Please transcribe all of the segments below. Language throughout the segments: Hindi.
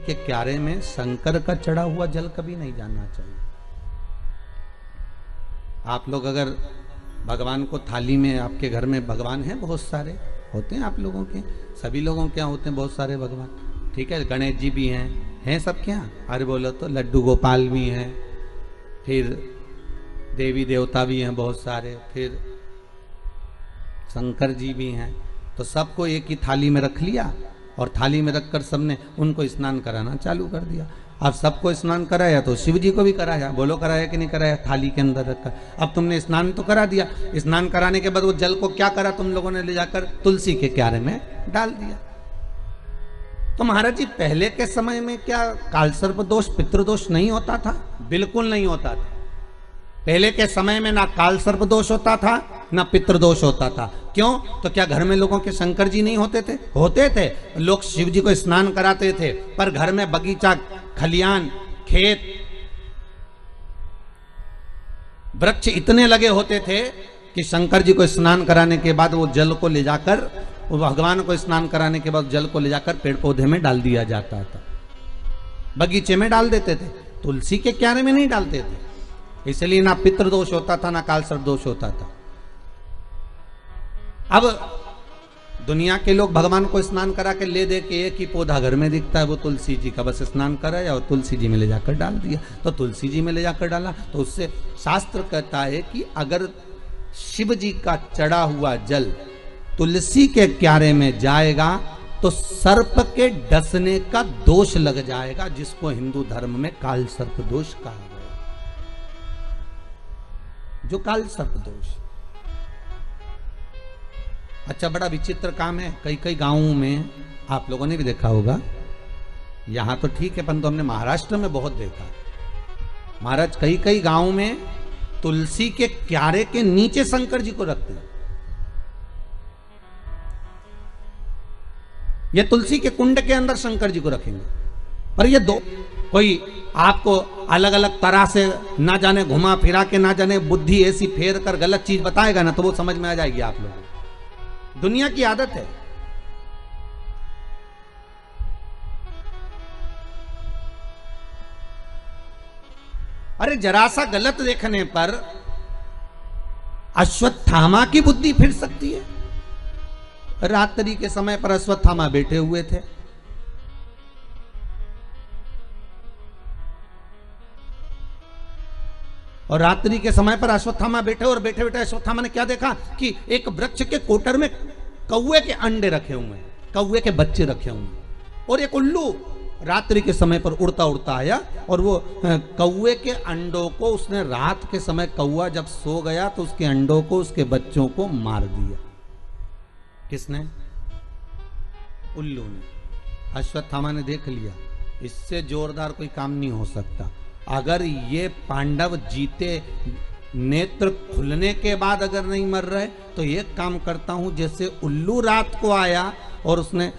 के क्यारे में शंकर का चढ़ा हुआ जल कभी नहीं जाना चाहिए। आप लोग अगर भगवान को थाली में, आपके घर में भगवान हैं बहुत सारे होते हैं, आप लोगों के सभी लोगों के यहाँ होते हैं बहुत सारे भगवान, ठीक है, गणेश जी भी हैं सब क्या, अरे बोलो तो लड्डू गोपाल भी हैं, फिर देवी देवता भी हैं बहुत सारे, फिर शंकर जी भी हैं, तो सबको एक ही थाली में रख लिया और थाली में रखकर सबने उनको स्नान कराना चालू कर दिया। अब सबको स्नान कराया तो शिव जी को भी कराया, बोलो कराया कि नहीं कराया, थाली के अंदर रखकर। अब तुमने स्नान तो करा दिया, स्नान कराने के बाद वो जल को क्या करा तुम लोगों ने, ले जाकर तुलसी के क्यारे में डाल दिया। तो महाराज जी पहले के समय में क्या कालसर्प दोष पितृदोष नहीं होता था? बिल्कुल नहीं होता था। पहले के समय में ना कालसर्प दोष होता था ना पितृदोष होता था। क्यों? तो क्या घर में लोगों के शंकर जी नहीं होते थे? होते थे। लोग शिव जी को स्नान कराते थे, पर घर में बगीचा, खलियान, खेत, वृक्ष इतने लगे होते थे कि शंकर जी को स्नान कराने के बाद वो जल को ले जाकर, वो भगवान को स्नान कराने के बाद जल को ले जाकर पेड़ पौधे में डाल दिया जाता था, बगीचे में डाल देते थे, तुलसी के क्यारे में नहीं डालते थे। इसलिए ना पितृदोष होता था ना कालसर्प दोष होता था। अब दुनिया के लोग भगवान को स्नान करा के ले दे के एक ही पौधा घर में दिखता है, वो तुलसी जी का, बस स्नान कराया और तुलसी जी में ले जाकर डाल दिया। तो तुलसी जी में ले जाकर डाला तो उससे शास्त्र कहता है कि अगर शिव जी का चढ़ा हुआ जल तुलसी के क्यारे में जाएगा तो सर्प के डसने का दोष लग जाएगा, जिसको हिंदू धर्म में काल सर्प दोष कहा गया। जो काल सर्प दोष, अच्छा बड़ा विचित्र काम है। कई कई गांवों में आप लोगों ने भी देखा होगा, यहां तो ठीक है परंतु हमने महाराष्ट्र में बहुत देखा। महाराज कई कई गांवों में तुलसी के क्यारे के नीचे शंकर जी को रखते हैं। ये तुलसी के कुंड के अंदर शंकर जी को रखेंगे, पर ये दो कोई आपको अलग अलग तरह से ना जाने घुमा फिरा के, ना जाने बुद्धि ऐसी फेर कर गलत चीज बताएगा ना, तो वो समझ में आ जाएगी आप लोगों। दुनिया की आदत है। अरे जरा सा गलत देखने पर अश्वत्थामा की बुद्धि फिर सकती है। रात्रि के समय पर अश्वत्थामा बैठे हुए थे, और रात्रि के समय पर अश्वत्थामा बैठे, और बैठे बैठे अश्वत्थामा ने क्या देखा कि एक वृक्ष के कोटर में कौवे के अंडे रखे हुए हैं, कौवे के बच्चे रखे हुए हैं, और एक उल्लू रात्रि के समय पर उड़ता उड़ता आया और वो कौवे के अंडों को उसने, रात के समय कौवा जब सो गया तो उसके अंडों को, उसके बच्चों को मार दिया। किसने? उल्लू ने। अश्वत्थामा ने देख लिया इससे जोरदार कोई काम नहीं हो सकता। अगर ये पांडव जीते, नेत्र खुलने के बाद अगर नहीं मर रहे, तो एक काम करता हूं, जैसे उल्लू रात को आया और उसने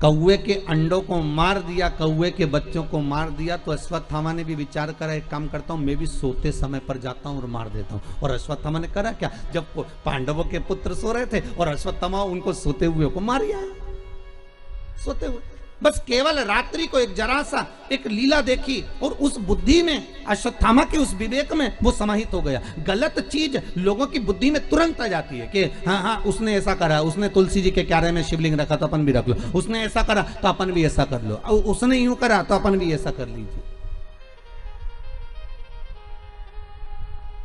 कौवे के अंडों को मार दिया, कौवे के बच्चों को मार दिया, तो अश्वत्थामा ने भी विचार करा, एक काम करता हूं, मैं भी सोते समय पर जाता हूं और मार देता हूं। और अश्वत्थामा ने करा क्या, जब पांडवों के पुत्र सो रहे थे और अश्वत्थामा उनको सोते हुए को मार आया, सोते हुए। बस केवल रात्रि को एक जरा सा एक लीला देखी और उस बुद्धि में, अश्वत्थामा के उस विवेक में वो समाहित हो गया। गलत चीज लोगों की बुद्धि में तुरंत आ जाती है कि हाँ हाँ उसने ऐसा करा, उसने तुलसी जी के क्यारे में शिवलिंग रखा तो अपन भी रख लो, उसने ऐसा करा तो अपन भी ऐसा कर लो, उसने यूं करा तो अपन भी ऐसा कर लीजिए।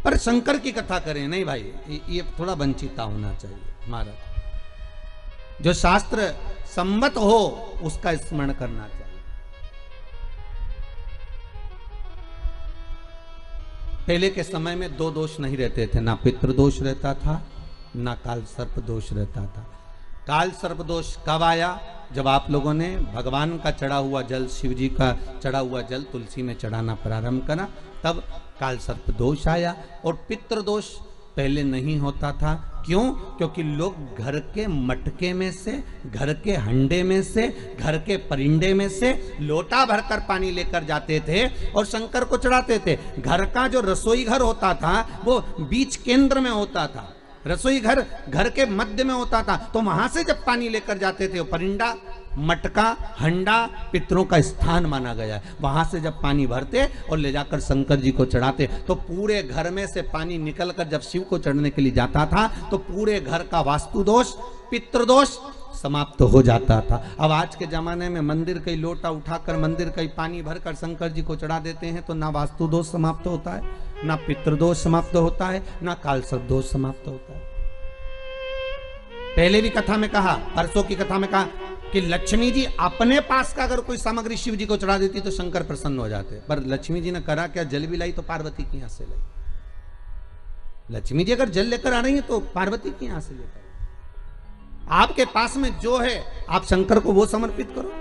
पर शंकर की कथा करें नहीं भाई, ये थोड़ा वंचिता होना चाहिए। महाराज जो शास्त्र सम्मत हो उसका स्मरण करना चाहिए। पहले के समय में दो दोष नहीं रहते थे, ना पितृदोष रहता था ना काल सर्प दोष रहता था। काल सर्प दोष कब आया? जब आप लोगों ने भगवान का चढ़ा हुआ जल, शिव जी का चढ़ा हुआ जल तुलसी में चढ़ाना प्रारंभ करा, तब काल सर्प दोष आया। और पितृदोष पहले नहीं होता था। क्यों? क्योंकि लोग घर के मटके में से, घर के हंडे में से, घर के परिंडे में से लोटा भरकर पानी लेकर जाते थे और शंकर को चढ़ाते थे। घर का जो रसोई घर होता था वो बीच केंद्र में होता था, रसोई घर घर के मध्य में होता था, तो वहां से जब पानी लेकर जाते थे, वो परिंडा मटका हंडा पितरों का स्थान माना गया है। वहां से जब पानी भरते और ले जाकर शंकर जी को चढ़ाते तो पूरे घर में से पानी निकलकर जब शिव को चढ़ने के लिए जाता था तो पूरे घर का वास्तु दोष पितृदोष समाप्त हो जाता था। अब आज के जमाने में मंदिर का लोटा उठाकर मंदिर का पानी भरकर शंकर जी को चढ़ा देते हैं तो ना वास्तु दोष समाप्त होता है, ना पितृदोष समाप्त होता है, ना कालसर्प दोष समाप्त होता है। पहले भी कथा में कहा, परसों की कथा में कहा कि लक्ष्मी जी अपने पास का अगर कोई सामग्री शिव जी को चढ़ा देती तो शंकर प्रसन्न हो जाते, पर लक्ष्मी जी ने करा क्या, जल भी लाई तो पार्वती की यहां से लाई। लक्ष्मी जी अगर जल लेकर आ रही है तो पार्वती की यहां से लेकर, आपके पास में जो है आप शंकर को वो समर्पित करो।